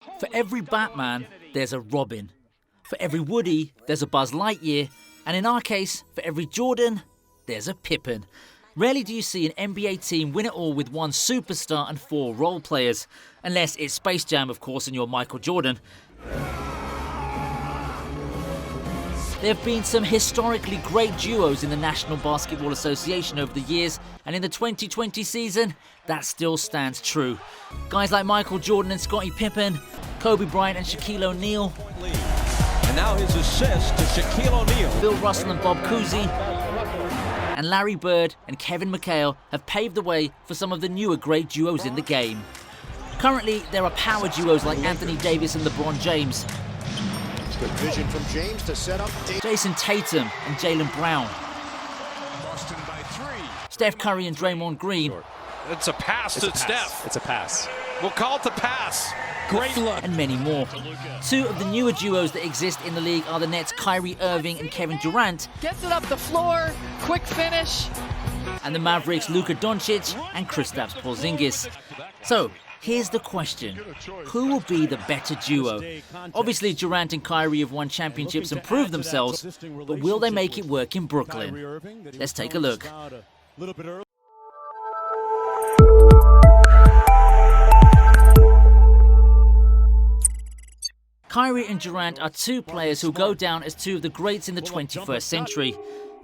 For every Batman, there's a Robin. For every Woody, there's a Buzz Lightyear. And in our case, for every Jordan, there's a Pippen. Rarely do you see an NBA team win it all with one superstar and 4 role players. Unless it's Space Jam, of course, and you're Michael Jordan. There have been some historically great duos in the National Basketball Association over the years, and in the 2020 season, that still stands true. Guys like Michael Jordan and Scottie Pippen, Kobe Bryant and Shaquille O'Neal, and now his assist to Shaquille O'Neal, Bill Russell and Bob Cousy, and Larry Bird and Kevin McHale have paved the way for some of the newer great duos in the game. Currently, there are power duos like Anthony Davis and LeBron James, good vision from James to set up Jayson Tatum and Jaylen Brown, Boston by 3. Steph Curry and Draymond Green, It's a pass to Steph. It's a pass. We'll call it the pass. Great look. and many more. 2 of the newer duos that exist in the league are the Nets' Kyrie Irving and Kevin Durant, Gets it up the floor, quick finish. and the Mavericks' Luka Doncic and Kristaps Porzingis. So, here's the question. Who will be the better duo? Obviously, Durant and Kyrie have won championships and proved themselves, but will they make it work in Brooklyn? Let's take a look. Kyrie and Durant are 2 players who go down as 2 of the greats in the 21st century.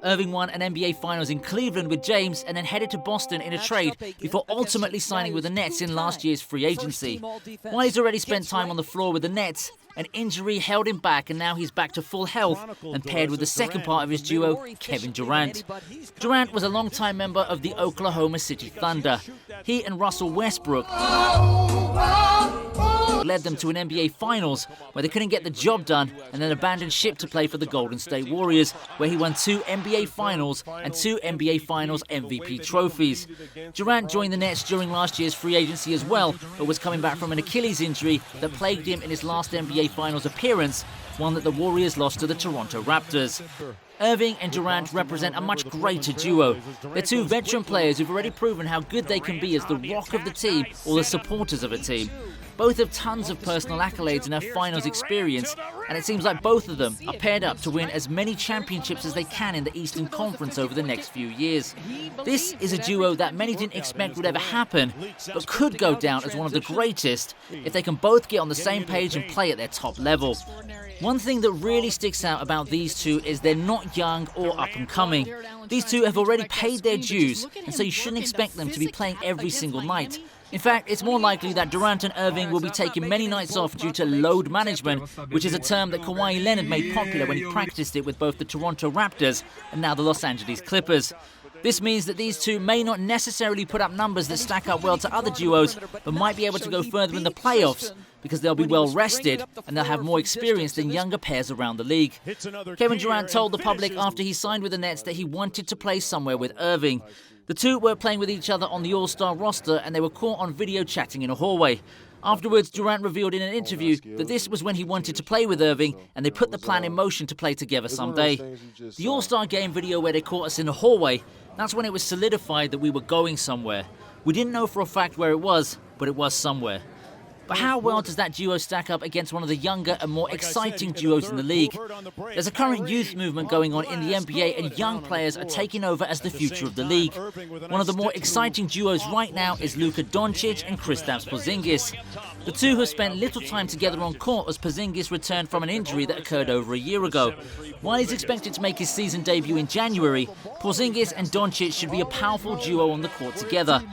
Irving won an NBA Finals in Cleveland with James and then headed to Boston in a trade before ultimately signing with the Nets in last year's free agency. While he's already spent time on the floor with the Nets, an injury held him back and now he's back to full health and paired with the second part of his duo, Kevin Durant. Durant was a longtime member of the Oklahoma City Thunder. He and Russell Westbrook led them to an NBA Finals where they couldn't get the job done and then abandoned ship to play for the Golden State Warriors, where he won 2 NBA Finals and 2 NBA Finals MVP trophies. Durant joined the Nets during last year's free agency as well, but was coming back from an Achilles injury that plagued him in his last NBA Finals appearance, one that the Warriors lost to the Toronto Raptors. Irving and Durant represent a much greater duo. They're 2 veteran players who've already proven how good they can be as the rock of the team or the supporters of a team. Both have tons of personal accolades and have finals experience, and it seems like both of them are paired up to win as many championships as they can in the Eastern Conference over the next few years. This is a duo that many didn't expect would ever happen, but could go down as one of the greatest if they can both get on the same page and play at their top level. One thing that really sticks out about these 2 is they're not young or up and coming. These 2 have already paid their dues, and so you shouldn't expect them to be playing every single night. In fact, it's more likely that Durant and Irving will be taking many nights off due to load management, which is a term that Kawhi Leonard made popular when he practiced it with both the Toronto Raptors and now the Los Angeles Clippers. This means that these 2 may not necessarily put up numbers that stack up well to other duos, but might be able to go further in the playoffs because they'll be well rested and they'll have more experience than younger pairs around the league. Kevin Durant told the public after he signed with the Nets that he wanted to play somewhere with Irving. The 2 were playing with each other on the All-Star roster and they were caught on video chatting in a hallway. Afterwards, Durant revealed in an interview that this was when he wanted to play with Irving and they put the plan in motion to play together someday. The All-Star game video where they caught us in the hallway, that's when it was solidified that we were going somewhere. We didn't know for a fact where it was, but it was somewhere. But how well does that duo stack up against one of the younger and more exciting duos in the league? There's a current youth movement going on in the NBA and young players are taking over as the future of the league. One of the more exciting duos right now is Luka Doncic and Kristaps Porzingis. The 2 have spent little time together on court as Porzingis returned from an injury that occurred over a year ago. While he's expected to make his season debut in January, Porzingis and Doncic should be a powerful duo on the court together.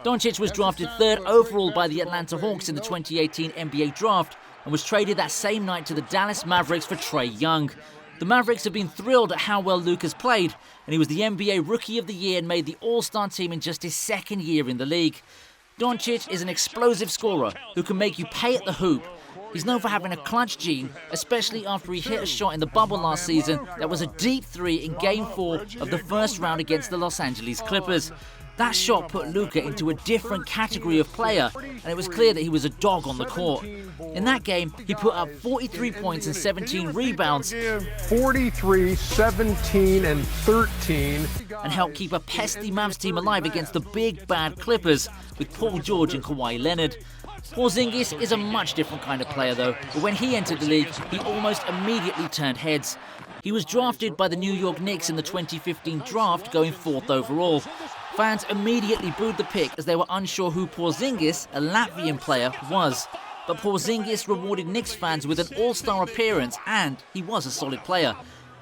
Doncic was drafted 3rd overall by the Atlanta Hawks in the 2018 NBA draft and was traded that same night to the Dallas Mavericks for Trae Young. The Mavericks have been thrilled at how well Luka's played, and he was the NBA Rookie of the Year and made the All-Star team in just his 2nd year in the league. Doncic is an explosive scorer who can make you pay at the hoop. He's known for having a clutch gene, especially after he hit a shot in the bubble last season that was a deep 3 in Game 4 of the first round against the Los Angeles Clippers. That shot put Luka into a different category of player, and it was clear that he was a dog on the court. In that game, he put up 43 points and 17 rebounds, 43, 17, and 13, and helped keep a pesky Mavs team alive against the big bad Clippers with Paul George and Kawhi Leonard. Porzingis is a much different kind of player though, but when he entered the league, he almost immediately turned heads. He was drafted by the New York Knicks in the 2015 draft, going 4th overall. Fans immediately booed the pick as they were unsure who Porzingis, a Latvian player, was. But Porzingis rewarded Knicks fans with an all-star appearance, and he was a solid player.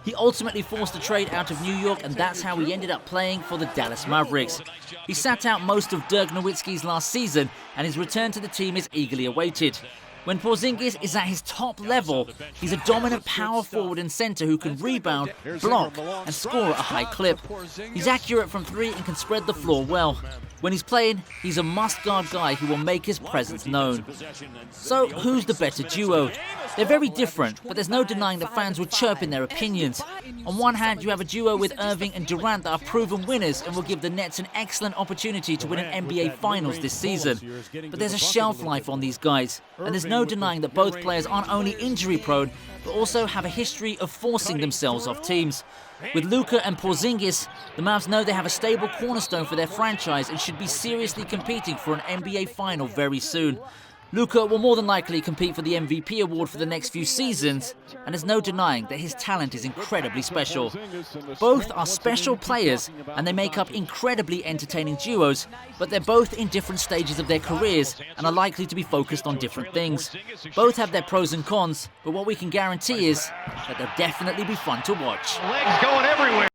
He ultimately forced a trade out of New York, and that's how he ended up playing for the Dallas Mavericks. He sat out most of Dirk Nowitzki's last season, and his return to the team is eagerly awaited. When Porzingis is at his top level, he's a dominant power forward and center who can rebound, block, and score at a high clip. He's accurate from 3 and can spread the floor well. When he's playing, he's a must-guard guy who will make his presence known. So, who's the better duo? They're very different, but there's no denying that fans will chirp in their opinions. On one hand, you have a duo with Irving and Durant that are proven winners and will give the Nets an excellent opportunity to win an NBA Finals this season. But there's a shelf life on these guys, and there's no denying that both players aren't only injury-prone, but also have a history of forcing themselves off teams. With Luka and Porzingis, the Mavs know they have a stable cornerstone for their franchise and should be seriously competing for an NBA Final very soon. Luka will more than likely compete for the MVP award for the next few seasons, and there's no denying that his talent is incredibly special. Both are special players, and they make up incredibly entertaining duos, but they're both in different stages of their careers and are likely to be focused on different things. Both have their pros and cons, but what we can guarantee is that they'll definitely be fun to watch. Legs going everywhere.